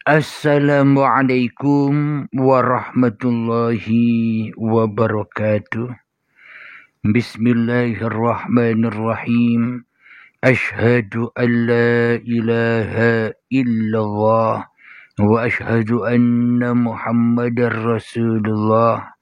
Assalamualaikum warahmatullahi wabarakatuh. Bismillahirrahmanirrahim. Ashhadu an la ilaha illallah wa ashhadu anna Muhammadar Rasulullah.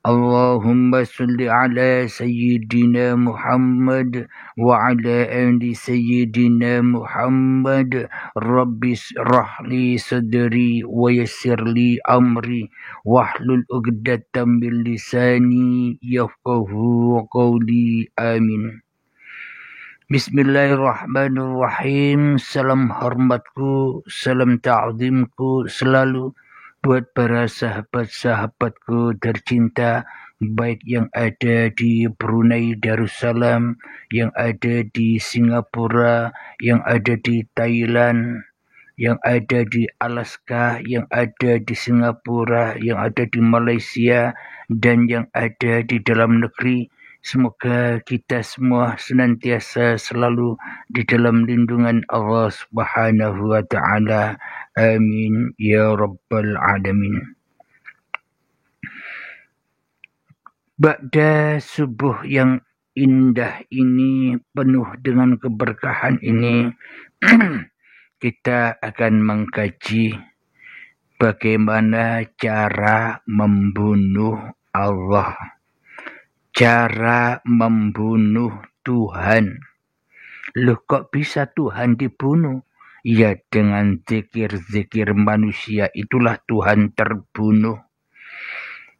Allahumma salli ala Sayyidina Muhammad wa ala ali Sayyidina Muhammad. Rabbi shrah li sadri wa yassir li amri wahlul 'uqdatam min lisani yafqahu qawli. Amin. Bismillahirrahmanirrahim. Salam hormatku, salam ta'zimku selalu buat para sahabat-sahabatku tercinta, baik yang ada di Brunei Darussalam, yang ada di Singapura, yang ada di Thailand, yang ada di Alaska, yang ada di Singapura, yang ada di Malaysia, dan yang ada di dalam negeri. Semoga kita semua senantiasa selalu di dalam lindungan Allah Subhanahu wa Ta'ala. Amin ya Rabbal Alamin. Ba'da subuh yang indah ini, penuh dengan keberkahan ini, kita akan mengkaji bagaimana cara membunuh Allah. Cara membunuh Tuhan. Loh, kok bisa Tuhan dibunuh? Ya, dengan zikir-zikir manusia itulah Tuhan terbunuh.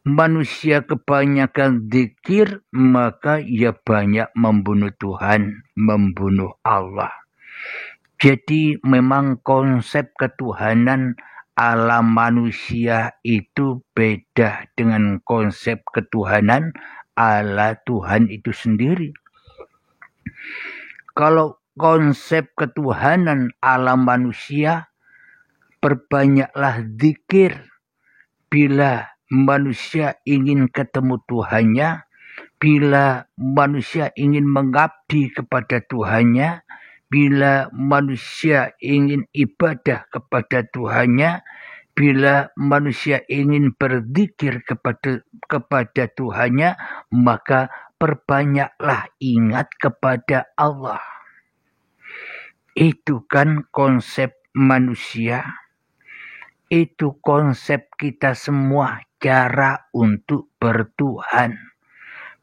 Manusia kebanyakan zikir, maka ia banyak membunuh Tuhan, membunuh Allah. Jadi memang konsep ketuhanan ala manusia itu beda dengan konsep ketuhanan ala Tuhan itu sendiri. Kalau konsep ketuhanan ala manusia, perbanyaklah zikir. Bila manusia ingin ketemu Tuhannya, bila manusia ingin mengabdi kepada Tuhannya, bila manusia ingin ibadah kepada Tuhannya, bila manusia ingin berzikir kepada Tuhannya, maka perbanyaklah ingat kepada Allah. Itu kan konsep manusia. Itu konsep kita semua, cara untuk bertuhan.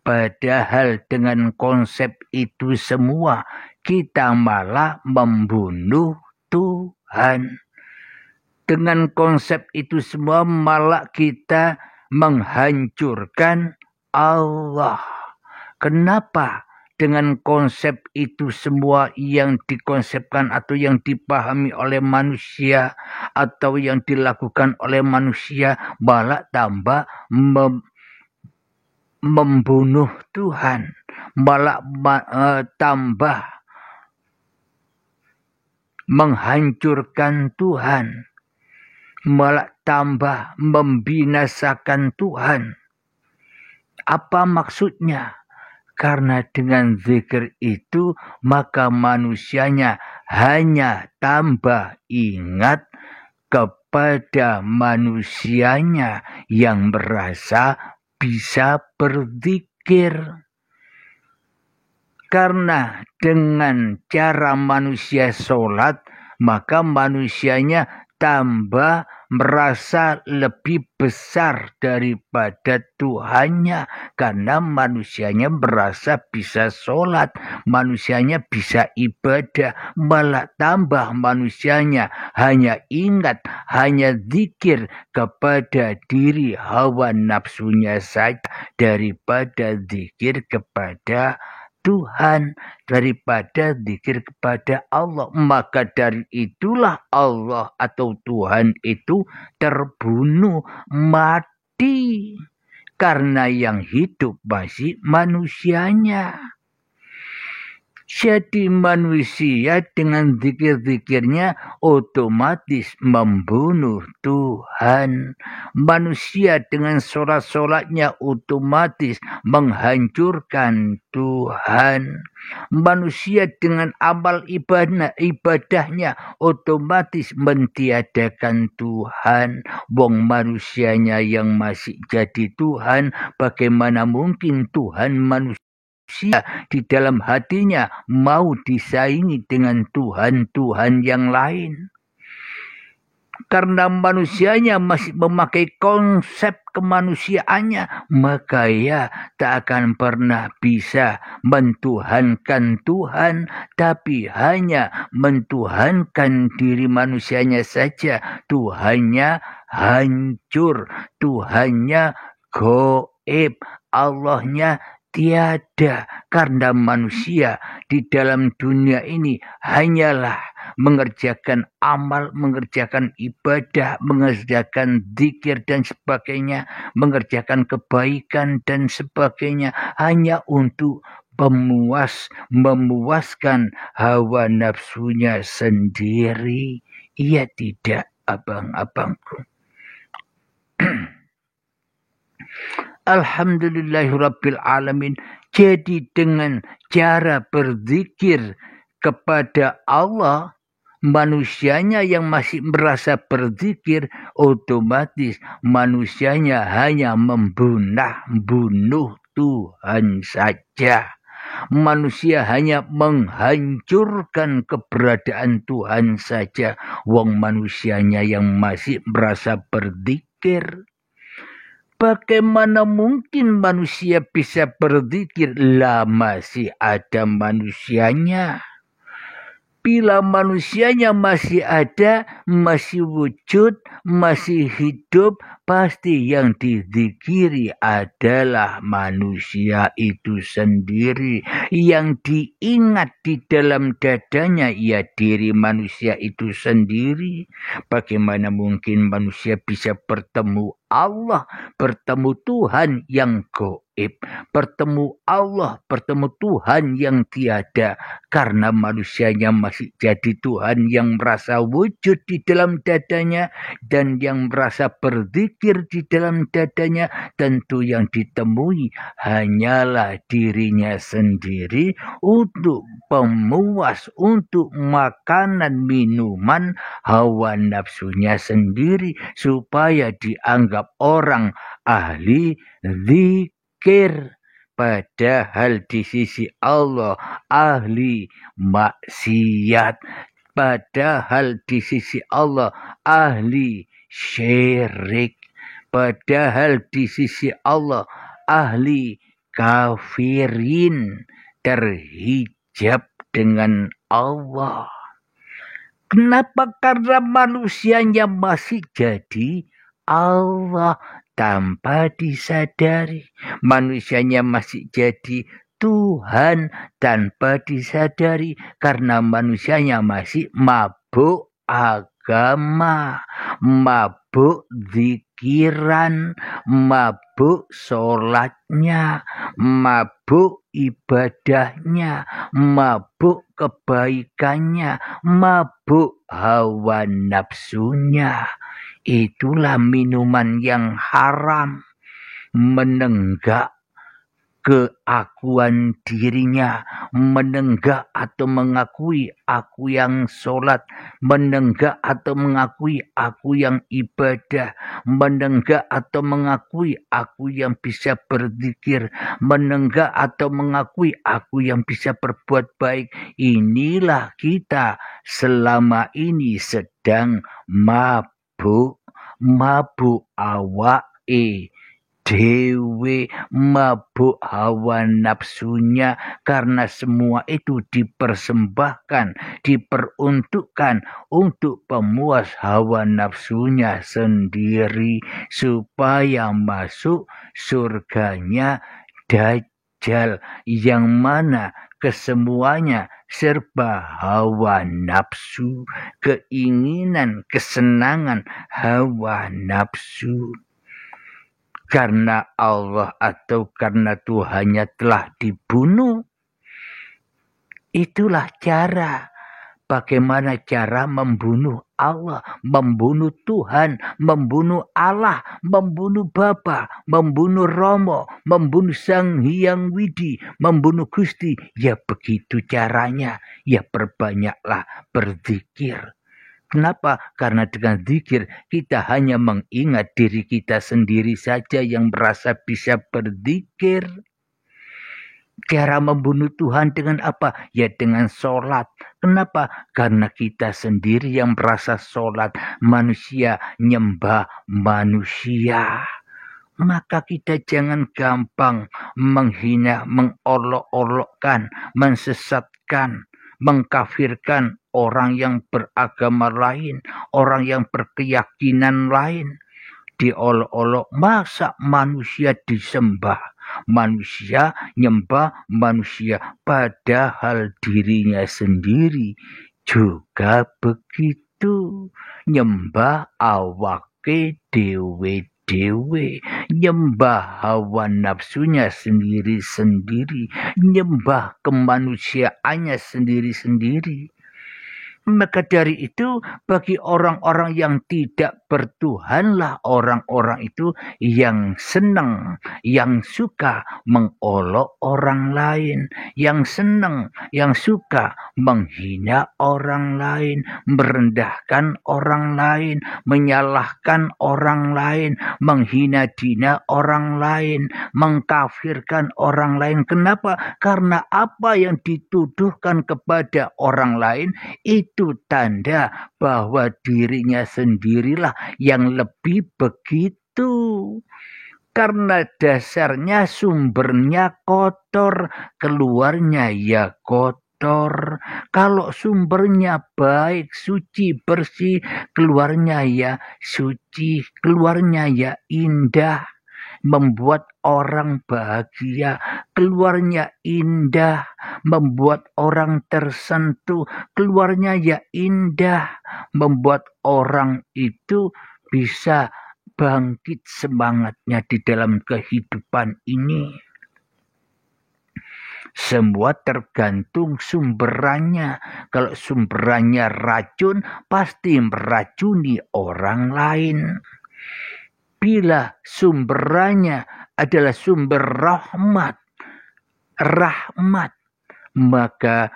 Padahal dengan konsep itu semua, kita malah membunuh Tuhan. Dengan konsep itu semua malah kita menghancurkan Allah. Kenapa? Dengan konsep itu semua yang dikonsepkan atau yang dipahami oleh manusia atau yang dilakukan oleh manusia malah tambah membunuh Tuhan, malah tambah menghancurkan Tuhan, malah tambah membinasakan Tuhan. Apa maksudnya? Karena dengan zikir itu maka manusianya hanya tambah ingat kepada manusianya yang merasa bisa berzikir. Karena dengan cara manusia sholat, maka manusianya tambah merasa lebih besar daripada Tuhannya. Karena manusianya merasa bisa sholat, manusianya bisa ibadah, malah tambah manusianya hanya ingat, hanya zikir kepada diri hawa nafsunya saja daripada zikir kepada Tuhan, daripada zikir kepada Allah. Maka dari itulah Allah atau Tuhan itu terbunuh, mati. Karena yang hidup masih manusianya. Jadi manusia dengan zikir-zikirnya otomatis membunuh Tuhan. Manusia dengan sholat-sholatnya otomatis menghancurkan Tuhan. Manusia dengan amal ibadahnya otomatis mentiadakan Tuhan. Wong manusianya yang masih jadi Tuhan, bagaimana mungkin Tuhan manusia di dalam hatinya mau disaingi dengan Tuhan-Tuhan yang lain. Karena manusianya masih memakai konsep kemanusiaannya, maka ia tak akan pernah bisa mentuhankan Tuhan, tapi hanya mentuhankan diri manusianya saja. Tuhannya hancur, Tuhannya goib, Allahnya tiada, karena manusia di dalam dunia ini hanyalah mengerjakan amal, mengerjakan ibadah, mengerjakan zikir dan sebagainya, mengerjakan kebaikan dan sebagainya hanya untuk memuaskan hawa nafsunya sendiri. Ia tidak, abang-abangku. Alhamdulillahirabbil alamin. Jadi dengan cara berzikir kepada Allah, manusianya yang masih merasa berzikir, otomatis manusianya hanya bunuh Tuhan saja. Manusia hanya menghancurkan keberadaan Tuhan saja. Wong manusianya yang masih merasa berzikir. Bagaimana mungkin manusia bisa berzikir? Lah masih ada manusianya. Bila manusianya masih ada, masih wujud, masih hidup, pasti yang dizikiri adalah manusia itu sendiri. Yang diingat di dalam dadanya ya diri manusia itu sendiri. Bagaimana mungkin manusia bisa bertemu Allah, bertemu Tuhan yang gaib, bertemu Allah, bertemu Tuhan yang tiada, karena manusianya masih jadi Tuhan yang merasa wujud di dalam dadanya dan yang merasa berzikir di dalam dadanya. Tentu yang ditemui hanyalah dirinya sendiri untuk pemuas, untuk makanan minuman hawa nafsunya sendiri, supaya dianggap orang ahli zikir. Padahal di sisi Allah ahli maksiat. Padahal di sisi Allah ahli syirik. Padahal di sisi Allah ahli kafirin, terhijab dengan Allah. Kenapa? Karena manusianya masih jadi Allah tanpa disadari. Manusianya masih jadi Tuhan tanpa disadari, karena manusianya masih mabuk agama, mabuk zikiran, mabuk sholatnya, mabuk ibadahnya, mabuk kebaikannya, mabuk hawa nafsunya. Itulah minuman yang haram, menenggak keakuan dirinya, menenggak atau mengakui aku yang sholat, menenggak atau mengakui aku yang ibadah, menenggak atau mengakui aku yang bisa berzikir, menenggak atau mengakui aku yang bisa berbuat baik. Inilah kita selama ini sedang mabuk awak dewe, mabuk hawa nafsunya, karena semua itu dipersembahkan, diperuntukkan untuk pemuas hawa nafsunya sendiri, supaya masuk surganya Dajjal, yang mana kesemuanya serba hawa nafsu, keinginan, kesenangan hawa nafsu. Karena Allah atau karena Tuhannya telah dibunuh, Itulah cara. Bagaimana cara membunuh Allah, membunuh Tuhan, membunuh Allah, membunuh Bapa, membunuh Romo, membunuh Sang Hyang Widi, membunuh Gusti. Ya begitu caranya. Ya perbanyaklah berzikir. Kenapa? Karena dengan zikir kita hanya mengingat diri kita sendiri saja yang merasa bisa berzikir. Cara membunuh Tuhan dengan apa? Ya dengan sholat. Kenapa? Karena kita sendiri yang merasa sholat. Manusia nyembah manusia. Maka kita jangan gampang menghina, mengolok-olokkan, mensesatkan, mengkafirkan orang yang beragama lain, orang yang berkeyakinan lain. Diolok-olok, masa manusia disembah? Manusia nyembah manusia, padahal dirinya sendiri juga begitu. Nyembah awake dewe-dewe, nyembah hawa nafsunya sendiri-sendiri, nyembah kemanusiaannya sendiri-sendiri. Maka dari itu bagi orang-orang yang tidak bertuhanlah orang-orang itu yang senang, yang suka mengolok orang lain, yang senang, yang suka menghina orang lain, merendahkan orang lain, menyalahkan orang lain, menghina-hina orang lain, mengkafirkan orang lain. Kenapa? Karena apa yang dituduhkan kepada orang lain itu tanda bahwa dirinya sendirilah yang lebih begitu. Karena dasarnya sumbernya kotor, keluarnya ya kotor. Kalau sumbernya baik, suci, bersih, keluarnya ya suci, keluarnya ya indah. Membuat orang bahagia, keluarnya indah, membuat orang tersentuh, keluarnya ya indah, membuat orang itu bisa bangkit semangatnya di dalam kehidupan ini. Semua tergantung sumberannya. Kalau sumberannya racun, pasti meracuni orang lain. Bila sumberannya adalah sumber rahmat, maka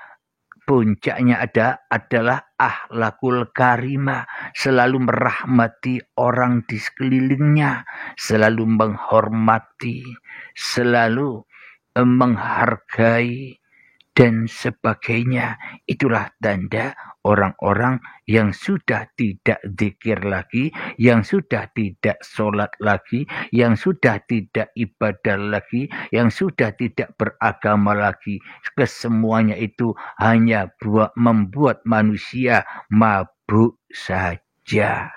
puncaknya adalah akhlakul karimah, selalu merahmati orang di sekelilingnya, selalu menghormati, selalu menghargai dan sebagainya. Itulah tanda orang-orang yang sudah tidak zikir lagi, yang sudah tidak sholat lagi, yang sudah tidak ibadah lagi, yang sudah tidak beragama lagi. Kesemuanya itu hanya membuat manusia mabuk saja.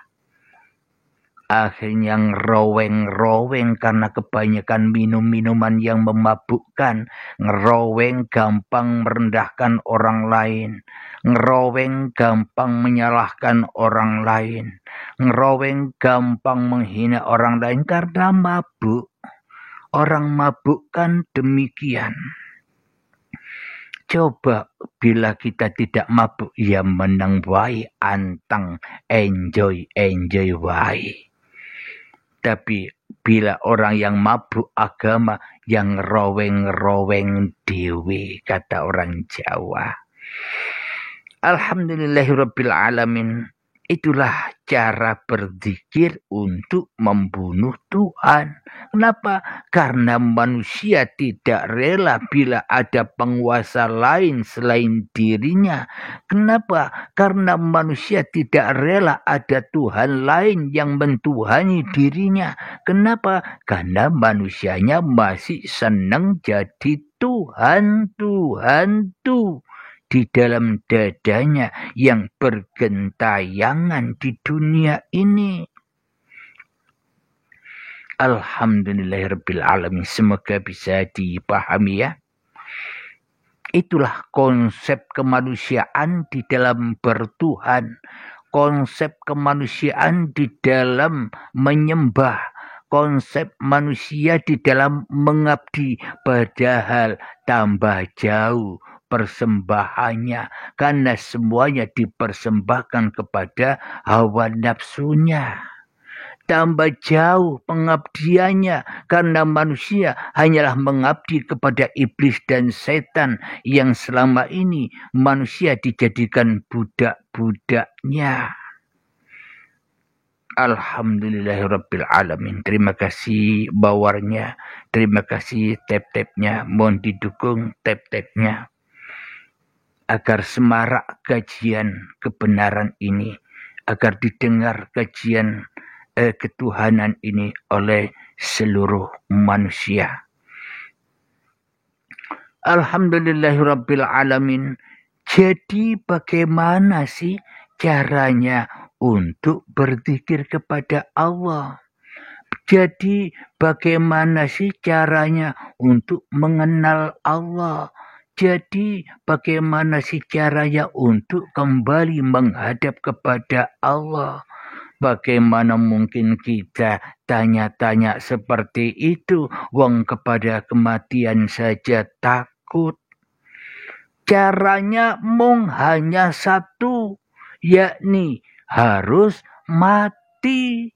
Akhirnya ngeroweng-roweng karena kebanyakan minum-minuman yang memabukkan. Ngeroweng gampang merendahkan orang lain. Ngeroweng gampang menyalahkan orang lain. Ngeroweng gampang menghina orang lain karena mabuk. Orang mabuk kan demikian. Coba bila kita tidak mabuk, ya menang wae, anteng, enjoy wae. Tapi bila orang yang mabuk agama, yang ngeroweng-ngeroweng dewe, kata orang Jawa. Alhamdulillahirabbil alamin. Itulah cara berzikir untuk membunuh Tuhan. Kenapa? Karena manusia tidak rela bila ada penguasa lain selain dirinya. Kenapa? Karena manusia tidak rela ada Tuhan lain yang mentuhani dirinya. Kenapa? Karena manusianya masih senang jadi Tuhan di dalam dadanya yang bergentayangan di dunia ini. Alhamdulillahirabbil alamin. Semoga bisa dipahami ya. Itulah konsep kemanusiaan di dalam bertuhan, konsep kemanusiaan di dalam menyembah, konsep manusia di dalam mengabdi, padahal tambah jauh persembahannya, karena semuanya dipersembahkan kepada hawa nafsunya. Tambah jauh pengabdiannya, karena manusia hanyalah mengabdi kepada iblis dan setan yang selama ini manusia dijadikan budak-budaknya. Alhamdulillahirrabbilalamin. Terima kasih bawarnya, terima kasih tap-tapnya, mohon didukung tap-tapnya agar semarak kajian kebenaran ini, agar didengar kajian ketuhanan ini oleh seluruh manusia. Alhamdulillahirrabbilalamin. Jadi bagaimana sih caranya untuk berzikir kepada Allah? Jadi bagaimana sih caranya untuk mengenal Allah? Jadi bagaimana sih caranya untuk kembali menghadap kepada Allah? Bagaimana mungkin kita tanya-tanya seperti itu, wong kepada kematian saja takut. Caranya mung hanya satu, yakni harus mati.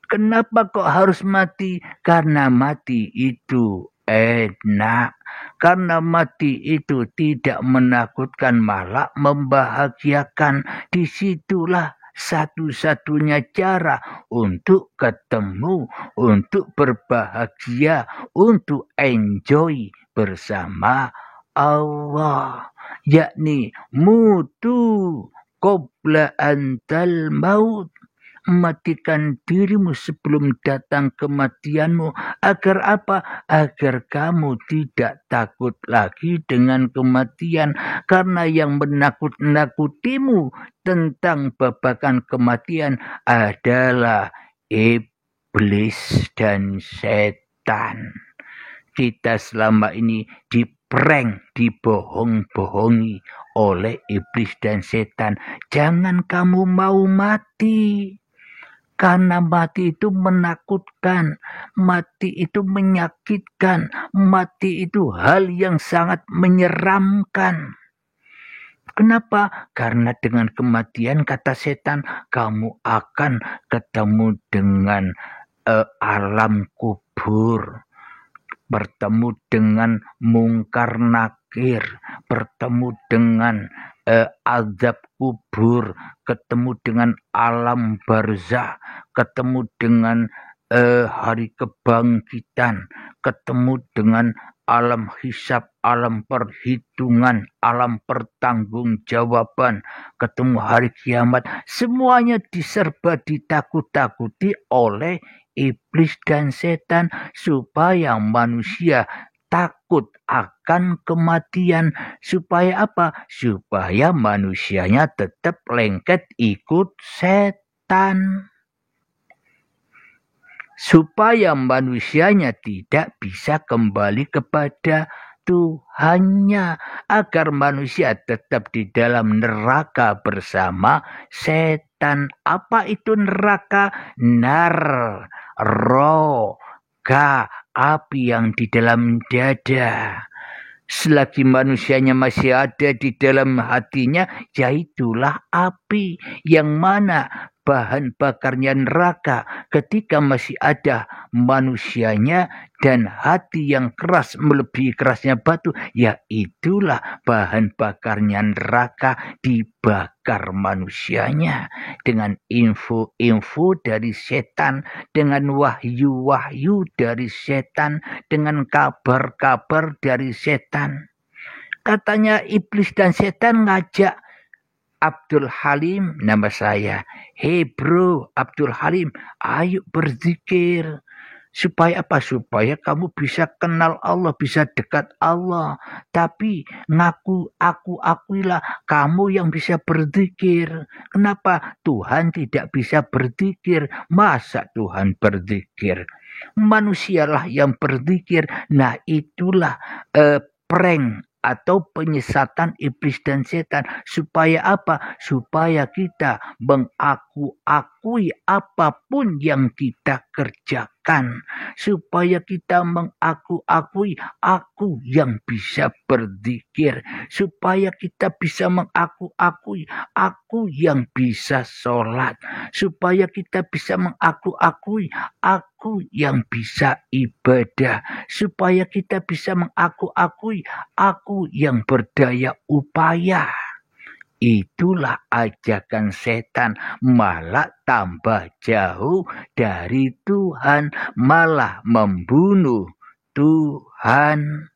Kenapa kok harus mati? Karena mati itu enak. Karena mati itu tidak menakutkan, malah membahagiakan. Disitulah satu-satunya cara untuk ketemu, untuk berbahagia, untuk enjoy bersama Allah, yakni mutu qabla antal maut. Matikan dirimu sebelum datang kematianmu. Agar apa? Agar kamu tidak takut lagi dengan kematian. Karena yang menakut-nakutimu tentang babakan kematian adalah iblis dan setan. Kita selama ini diprank, dibohong-bohongi oleh iblis dan setan. Jangan kamu mau mati. Karena mati itu menakutkan, mati itu menyakitkan, mati itu hal yang sangat menyeramkan. Kenapa? Karena dengan kematian, kata setan, kamu akan ketemu dengan alam kubur, bertemu dengan mungkar nakir, bertemu dengan azab kubur, ketemu dengan alam barzah, ketemu dengan hari kebangkitan, ketemu dengan alam hisab, alam perhitungan, alam pertanggungjawaban, ketemu hari kiamat. Semuanya diserba ditakut-takuti oleh iblis dan setan supaya manusia takut akan kematian. Supaya apa? Supaya manusianya tetap lengket ikut setan. Supaya manusianya tidak bisa kembali kepada Tuhannya. Agar manusia tetap di dalam neraka bersama setan. Apa itu neraka? Roga, api yang di dalam dada. Selagi manusianya masih ada di dalam hatinya, yaitulah api. Yang mana bahan bakarnya neraka. Ketika masih ada manusianya dan hati yang keras melebihi kerasnya batu, ya itulah bahan bakarnya neraka, dibakar manusianya dengan info-info dari setan, dengan wahyu-wahyu dari setan, dengan kabar-kabar dari setan. Katanya iblis dan setan ngajak Abdul Halim, nama saya. Hey bro, Abdul Halim, ayo berzikir. Supaya apa? Supaya kamu bisa kenal Allah, bisa dekat Allah. Tapi akuilah kamu yang bisa berzikir. Kenapa? Tuhan tidak bisa berzikir. Masa Tuhan berzikir? Manusialah yang berzikir. Nah itulah prank atau penyesatan iblis dan setan. Supaya apa? Supaya kita mengakui apapun yang kita kerjakan. mengingatkan supaya kita mengaku-akui aku yang bisa berzikir, supaya kita bisa mengaku-akui aku yang bisa sholat, supaya kita bisa mengaku-akui aku yang bisa ibadah, supaya kita bisa mengaku-akui aku yang berdaya upaya. Itulah ajakan setan, malah tambah jauh dari Tuhan, malah membunuh Tuhan.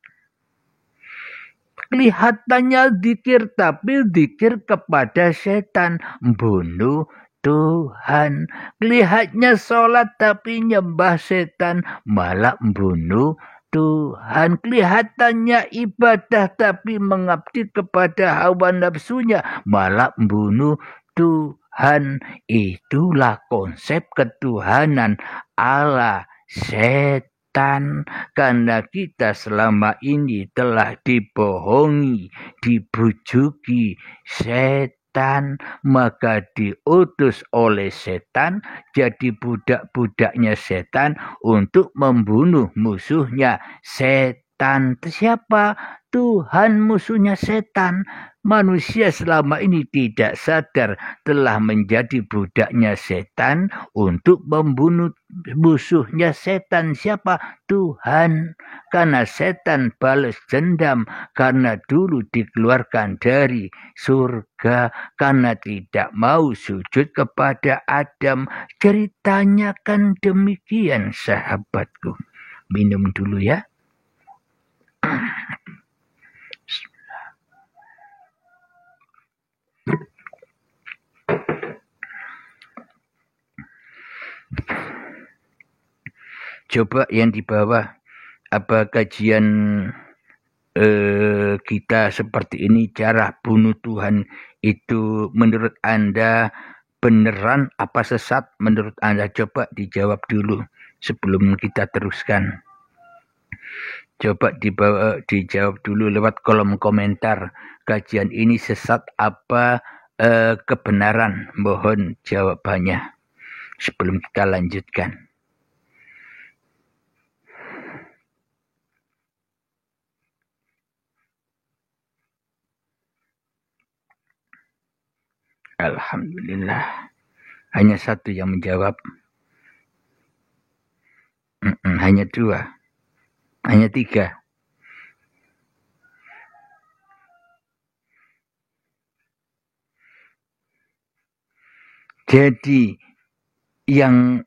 Kelihatannya zikir, tapi zikir kepada setan, bunuh Tuhan. Kelihatannya sholat, tapi nyembah setan, malah bunuh Tuhan. Kelihatannya ibadah tapi mengabdi kepada hawa nafsunya, malah bunuh Tuhan. Itulah konsep ketuhanan ala setan. Karena kita selama ini telah dibohongi, dibujuki setan, maka diutus oleh setan jadi budak-budaknya setan untuk membunuh musuhnya setan. Siapa? Tuhan musuhnya setan. Manusia selama ini tidak sadar telah menjadi budaknya setan untuk membunuh musuhnya setan. Siapa? Tuhan. Karena setan balas dendam karena dulu dikeluarkan dari surga karena tidak mau sujud kepada Adam. Ceritanya kan demikian, sahabatku. Minum dulu ya. Coba yang di bawah, apa kajian kita seperti ini, cara bunuh Tuhan itu menurut Anda beneran apa sesat menurut Anda? Coba dijawab dulu sebelum kita teruskan. Coba dijawab dulu lewat kolom komentar. Kajian ini sesat apa kebenaran? Mohon jawabannya sebelum kita lanjutkan. Alhamdulillah. Hanya satu yang menjawab. Hanya dua. Hanya tiga. Jadi yang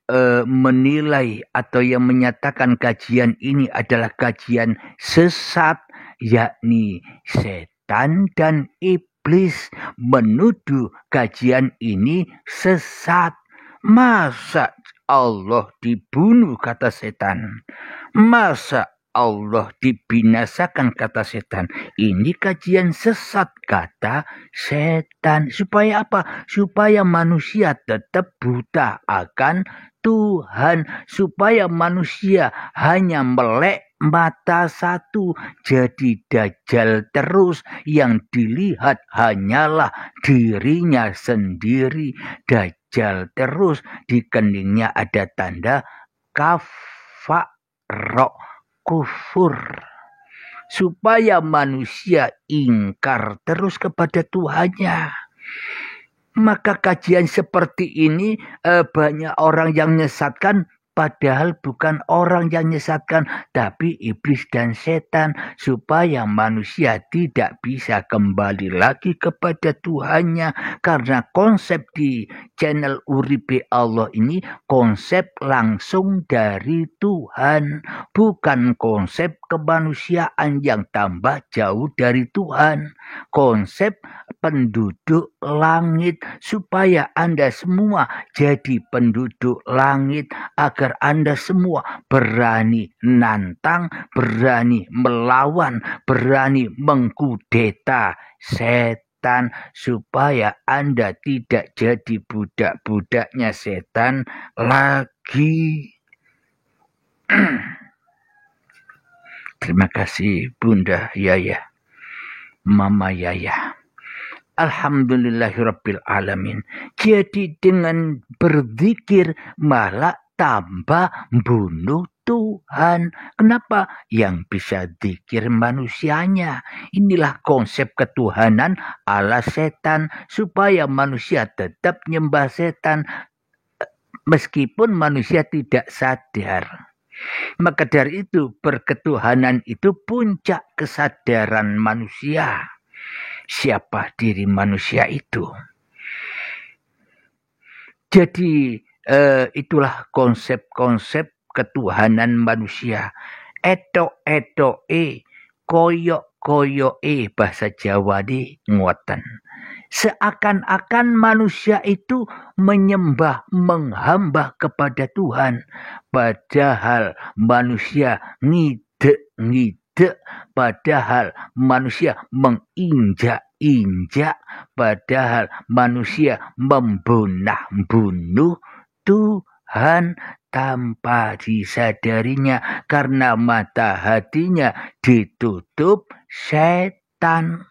menilai atau yang menyatakan kajian ini adalah kajian sesat, yakni setan dan iblis menuduh kajian ini sesat. Masa Allah dibunuh, kata setan? Masa Allah dibinasakan, kata setan? Ini kajian sesat, kata setan. Supaya apa? Supaya manusia tetap buta akan Tuhan. Supaya manusia hanya melek mata satu, jadi dajjal terus. Yang dilihat hanyalah dirinya sendiri. Dajjal terus, di keningnya ada tanda kafarok, kufur. Supaya manusia ingkar terus kepada Tuhannya. Maka kajian seperti ini banyak orang yang menyesatkan, padahal bukan orang yang menyesatkan, tapi iblis dan setan, supaya manusia tidak bisa kembali lagi kepada Tuhannya. Karena konsep di channel Uripe Allah ini konsep langsung dari Tuhan, bukan konsep kemanusiaan yang tambah jauh dari Tuhan. Konsep penduduk langit, supaya Anda semua jadi penduduk langit, agar Anda semua berani nantang, berani melawan, berani mengkudeta setan, supaya Anda tidak jadi budak-budaknya setan lagi. Terima kasih Bunda Yaya, Mama Yaya. Alhamdulillahirabbil alamin. Jadi dengan berzikir malah tambah bunuh Tuhan. Kenapa? Yang bisa zikir manusianya. Inilah konsep ketuhanan ala setan, supaya manusia tetap nyembah setan meskipun manusia tidak sadar. Maka dari itu berketuhanan itu puncak kesadaran manusia. Siapa diri manusia itu? Jadi itulah konsep-konsep ketuhanan manusia. Etok-etoke, koyok-koyoke bahasa Jawa di nguatan. Seakan-akan manusia itu menyembah, menghamba kepada Tuhan. Padahal manusia ngide-ngide. Padahal manusia menginjak-injak. Padahal manusia membunuh Tuhan tanpa disadarinya, karena mata hatinya ditutup setan.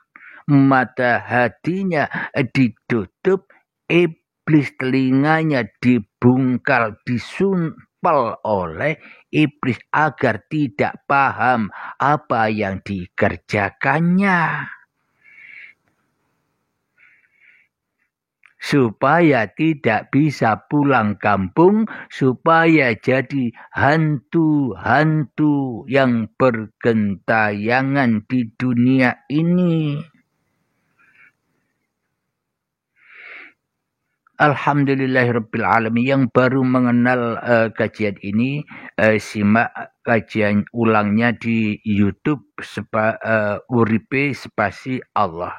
Mata hatinya ditutup iblis, telinganya dibungkal, disumpal oleh iblis agar tidak paham apa yang dikerjakannya. Supaya tidak bisa pulang kampung, supaya jadi hantu-hantu yang bergentayangan di dunia ini. Alhamdulillahirrabbilalamin. Yang baru mengenal kajian ini, simak kajian ulangnya di YouTube Uripe Spasi Allah,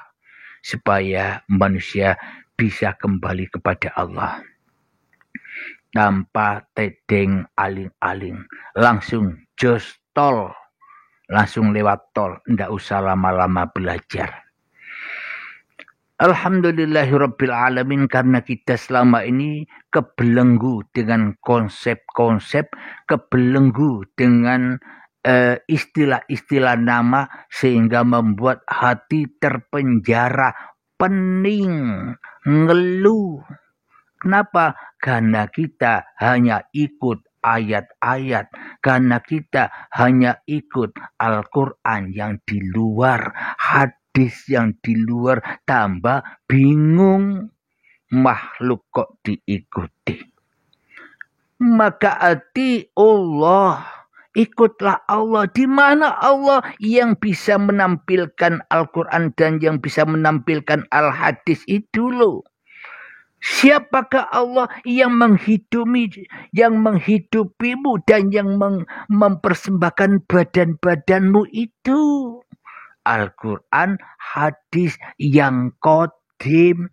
supaya manusia bisa kembali kepada Allah tanpa tedeng aling-aling, langsung jos tol, langsung lewat tol, ndak usah lama-lama belajar. Alhamdulillahirrabbilalamin, karena kita selama ini kebelenggu dengan konsep-konsep, kebelenggu dengan istilah-istilah nama, sehingga membuat hati terpenjara, pening, ngeluh. Kenapa? Karena kita hanya ikut ayat-ayat, karena kita hanya ikut Al-Quran yang di luar, hadis yang di luar, tambah bingung. Makhluk kok diikuti. Maka ati Allah, ikutlah Allah. Di mana Allah yang bisa menampilkan Al-Quran dan yang bisa menampilkan Al-Hadis itu loh. Siapakah Allah yang menghidupimu dan yang mempersembahkan badan-badanmu itu? Al-Quran, hadis yang qadim,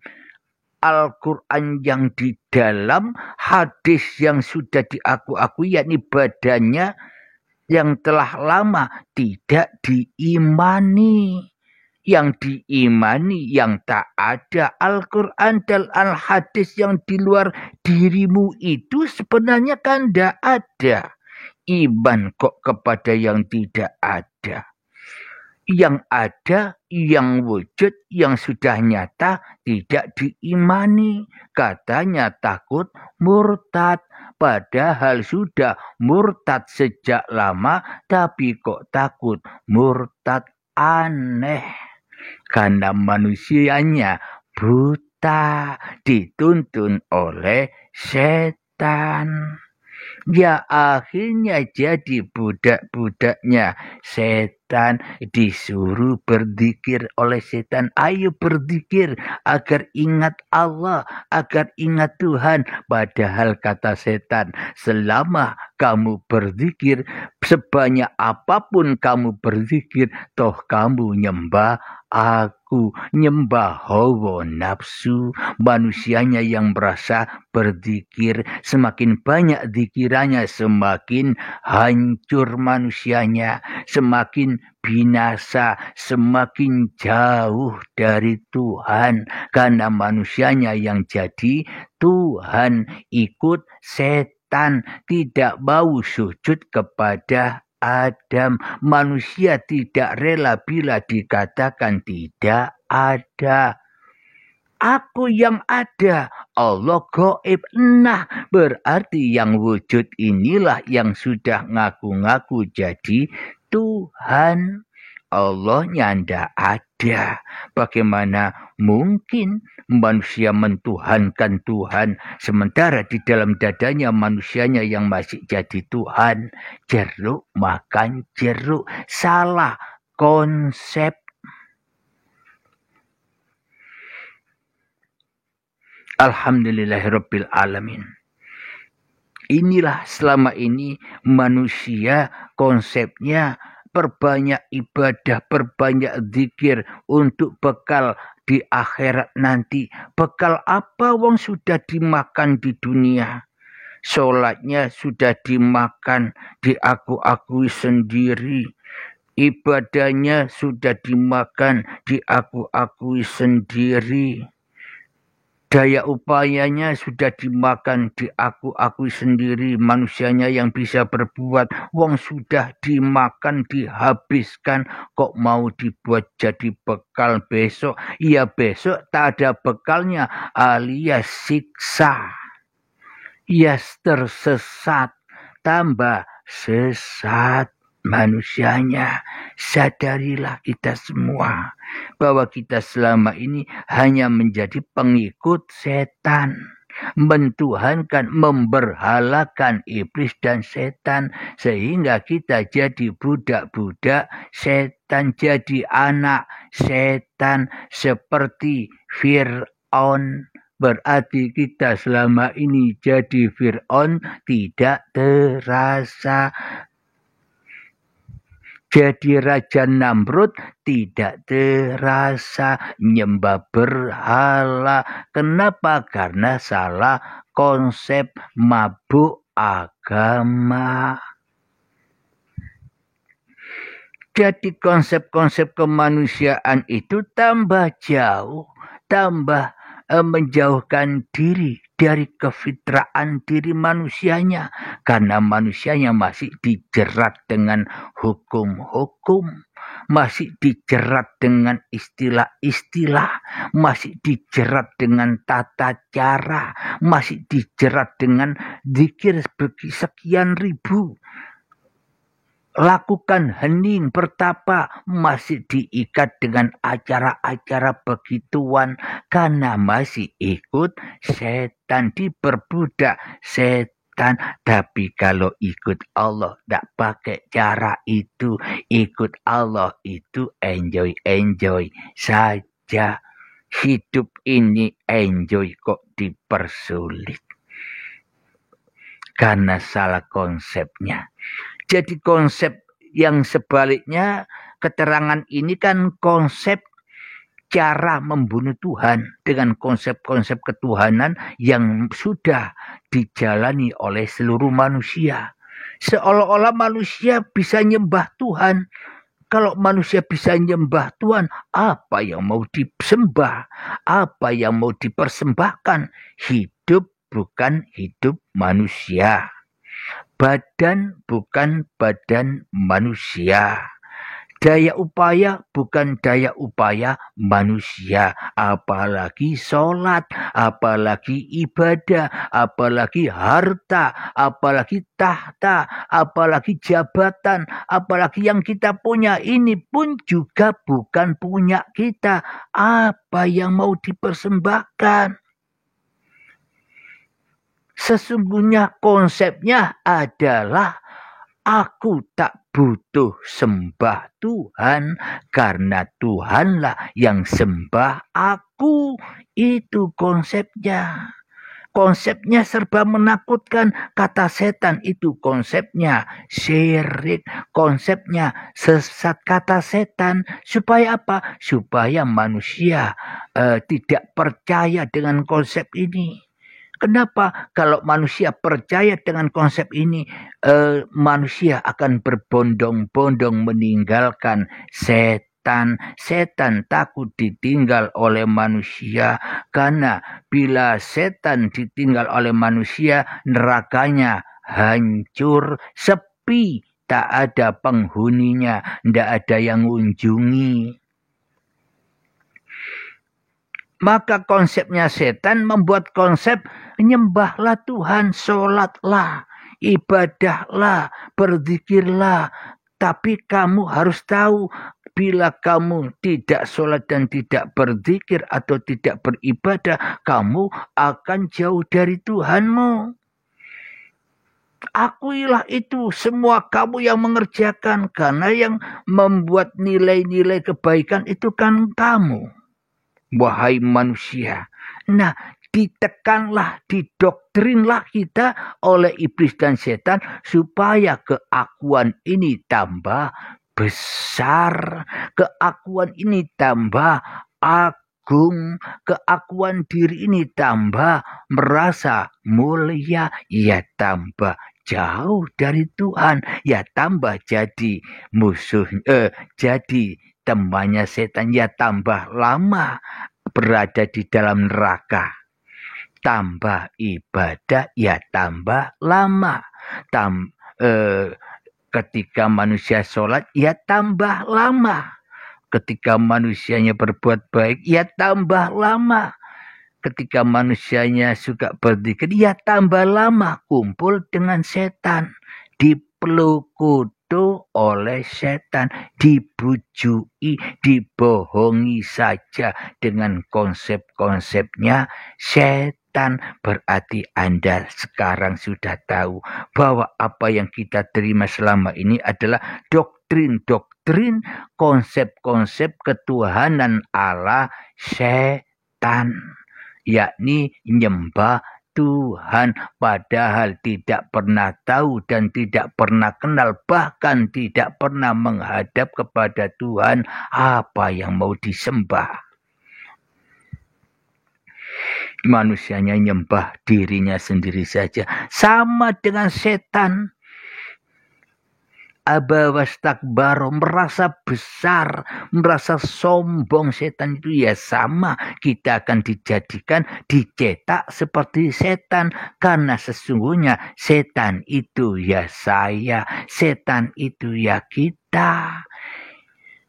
Al-Quran yang di dalam, hadis yang sudah diakui, yakni badannya yang telah lama tidak diimani. Yang diimani yang tak ada. Al-Quran dan Al-Hadis yang di luar dirimu itu sebenarnya kan tidak ada. Iman kok kepada yang tidak ada. Yang ada, yang wujud, yang sudah nyata tidak diimani. Katanya takut murtad. Padahal sudah murtad sejak lama, tapi kok takut murtad, aneh. Karena manusianya buta, dituntun oleh setan. Ya akhirnya jadi budak-budaknya setan, disuruh berzikir oleh setan. Ayo berzikir agar ingat Allah, agar ingat Tuhan. Padahal kata setan, selama kamu berzikir, sebanyak apapun kamu berzikir, toh kamu nyembah aku, nyembah hawa nafsu. Manusianya yang merasa berzikir, semakin banyak zikirannya, semakin hancur manusianya, semakin binasa, semakin jauh dari Tuhan. Karena manusianya yang jadi Tuhan, ikut setan, tidak mau sujud kepada Adam. Manusia tidak rela bila dikatakan tidak ada. Aku yang ada, Allah gaib. Nah, berarti yang wujud inilah yang sudah ngaku-ngaku jadi Tuhan. Allahnya ndak ada. Bagaimana mungkin manusia mentuhankan Tuhan sementara di dalam dadanya manusianya yang masih jadi Tuhan? Jeruk makan jeruk. Salah konsep. Alhamdulillahirabbil alamin. Inilah selama ini manusia konsepnya perbanyak ibadah, perbanyak zikir untuk bekal di akhirat nanti. Bekal apa wong sudah dimakan di dunia? Sholatnya sudah dimakan, diaku-akui sendiri. Ibadahnya sudah dimakan, diaku-akui sendiri. Daya upayanya sudah dimakan, diaku-akui sendiri. Manusianya yang bisa berbuat, wong sudah dimakan, dihabiskan. Kok mau dibuat jadi bekal besok? Ya besok tak ada bekalnya alias siksa. Ya tersesat, tambah sesat manusianya. Sadarilah kita semua bahwa kita selama ini hanya menjadi pengikut setan, mentuhankan, memberhalakan iblis dan setan, sehingga kita jadi budak-budak setan, jadi anak setan seperti Fir'aun. Berarti kita selama ini jadi Fir'aun tidak terasa. Jadi Raja Namrud tidak terasa, nyembah berhala. Kenapa? Karena salah konsep, mabuk agama. Jadi konsep-konsep kemanusiaan itu tambah jauh, tambah menjauhkan diri dari kefitraan diri manusianya, karena manusianya masih dijerat dengan hukum-hukum, masih dijerat dengan istilah-istilah, masih dijerat dengan tata cara, masih dijerat dengan zikir sekian ribu. Lakukan hening bertapa, masih diikat dengan acara-acara begituan karena masih ikut setan, diperbudak setan. Tapi kalau ikut Allah tidak pakai cara itu, ikut Allah itu enjoy saja. Hidup ini enjoy kok dipersulit karena salah konsepnya. Jadi konsep yang sebaliknya, keterangan ini kan konsep cara membunuh Tuhan dengan konsep-konsep ketuhanan yang sudah dijalani oleh seluruh manusia. Seolah-olah manusia bisa nyembah Tuhan. Kalau manusia bisa nyembah Tuhan, apa yang mau disembah? Apa yang mau dipersembahkan? Hidup bukan hidup manusia. Badan bukan badan manusia. Daya upaya bukan daya upaya manusia. Apalagi sholat, apalagi ibadah, apalagi harta, apalagi tahta, apalagi jabatan, apalagi yang kita punya ini pun juga bukan punya kita. Apa yang mau dipersembahkan? Sesungguhnya konsepnya adalah aku tak butuh sembah Tuhan karena Tuhanlah yang sembah aku. Itu konsepnya. Konsepnya serba menakutkan. Kata setan itu konsepnya syirik. Konsepnya sesat kata setan. Supaya apa? Supaya manusia tidak percaya dengan konsep ini. Kenapa? Kalau manusia percaya dengan konsep ini, manusia akan berbondong-bondong meninggalkan setan. Setan takut ditinggal oleh manusia, karena bila setan ditinggal oleh manusia, nerakanya hancur, sepi, tak ada penghuninya, tidak ada yang mengunjungi. Maka konsepnya setan membuat konsep nyembahlah Tuhan, sholatlah, ibadahlah, berzikirlah. Tapi kamu harus tahu, bila kamu tidak sholat dan tidak berzikir atau tidak beribadah, kamu akan jauh dari Tuhanmu. Akuilah itu semua kamu yang mengerjakan, karena yang membuat nilai-nilai kebaikan itu kan kamu. Wahai manusia. Nah, ditekanlah, didoktrinlah kita oleh iblis dan setan supaya keakuan ini tambah besar, keakuan ini tambah agung, keakuan diri ini tambah merasa mulia, ya tambah jauh dari Tuhan, ya tambah jadi musuh, jadi temannya setan, ya tambah lama berada di dalam neraka. Tambah ibadah, ya tambah lama. Ketika manusia sholat, ya tambah lama. Ketika manusianya berbuat baik, ya tambah lama. Ketika manusianya suka berzikir, ya tambah lama kumpul dengan setan. Dipeluk kutu oleh setan, dibujui, dibohongi saja dengan konsep-konsepnya setan. Berarti Anda sekarang sudah tahu bahwa apa yang kita terima selama ini adalah doktrin, konsep-konsep ketuhanan Allah setan, yakni nyembah Tuhan, padahal tidak pernah tahu dan tidak pernah kenal, bahkan tidak pernah menghadap kepada Tuhan apa yang mau disembah. Manusianya nyembah dirinya sendiri saja, sama dengan setan. Aba wastakbaro, merasa besar, merasa sombong. Setan itu ya sama, kita akan dijadikan, dicetak seperti setan. Karena sesungguhnya setan itu ya saya, setan itu ya kita.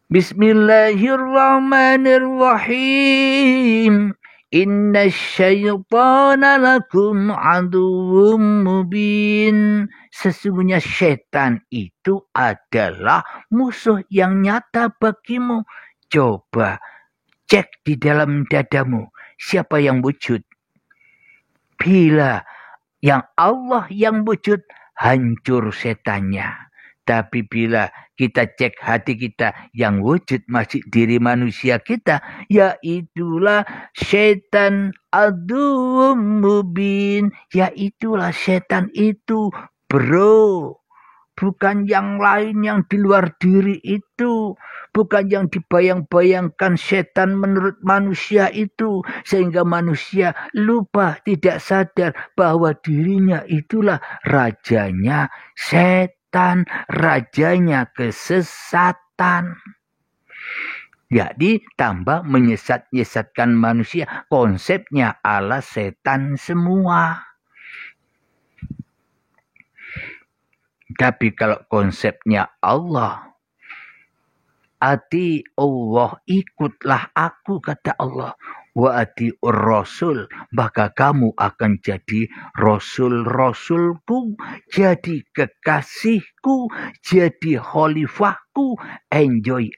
Bismillahirrahmanirrahim. Inna syaitana lakum aduwwum mubin. Sesungguhnya setan itu adalah musuh yang nyata bagimu. Coba cek di dalam dadamu, siapa yang wujud? Bila yang Allah yang wujud, hancur setannya. Tapi bila kita cek hati kita, yang wujud masih diri manusia kita, yaitulah setan aduwwum mubin. Yaitulah setan itu, bro. Bukan yang lain yang di luar diri itu. Bukan yang dibayang-bayangkan setan menurut manusia itu. Sehingga manusia lupa, tidak sadar bahwa dirinya itulah rajanya setan, rajanya kesesatan. Jadi tambah menyesat-nyesatkan manusia. Konsepnya ala setan semua. Tapi kalau konsepnya Allah, ati Allah, ikutlah aku, kata Allah. Wa atiur rasul, maka kamu akan jadi rasul-rasulku, jadi kekasihku, jadi khalifahku. Enjoy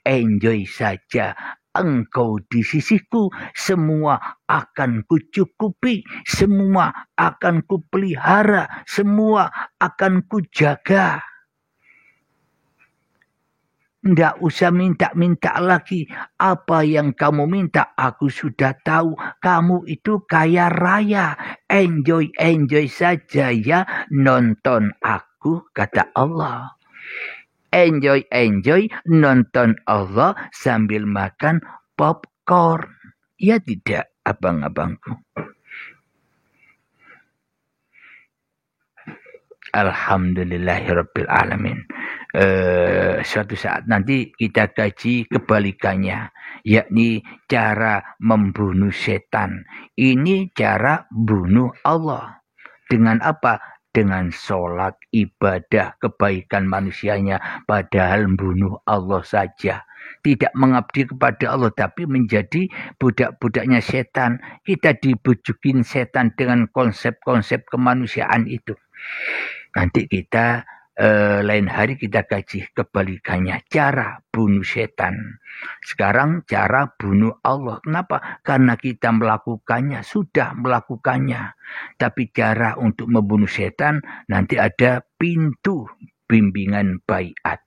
saja. Engkau di sisiku, semua akan kucukupi, semua akan kupelihara, semua akan kujaga. Tidak usah minta-minta lagi. Apa yang kamu minta, aku sudah tahu. Kamu itu kaya raya. Enjoy saja ya. Nonton aku, kata Allah. Enjoy, nonton Allah sambil makan popcorn. Ya tidak, abang-abangku. Alhamdulillahirabbil alamin. Suatu saat nanti kita kaji kebalikannya, yakni cara membunuh setan. Ini cara bunuh Allah. Dengan apa? dengan sholat, ibadah, kebaikan manusianya, padahal membunuh Allah saja. Tidak mengabdi kepada Allah, tapi menjadi budak-budaknya setan. Kita dibujukin setan dengan konsep-konsep kemanusiaan itu. Nanti kita lain hari kita kaji kebalikannya. Cara bunuh setan. Sekarang cara bunuh Allah. Kenapa? Karena kita melakukannya, sudah melakukannya. Tapi cara untuk membunuh setan nanti ada pintu bimbingan baiat.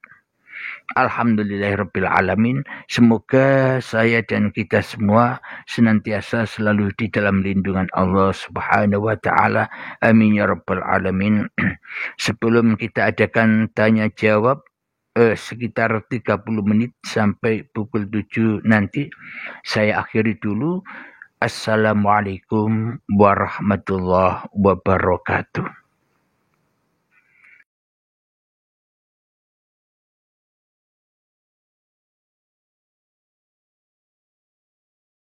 Alhamdulillahirrabbilalamin. Semoga saya dan kita semua senantiasa selalu di dalam lindungan Allah subhanahu wa ta'ala. Amin ya rabbal alamin. Sebelum kita adakan tanya jawab sekitar 30 menit sampai pukul 7 nanti, saya akhiri dulu. Assalamualaikum warahmatullahi wabarakatuh.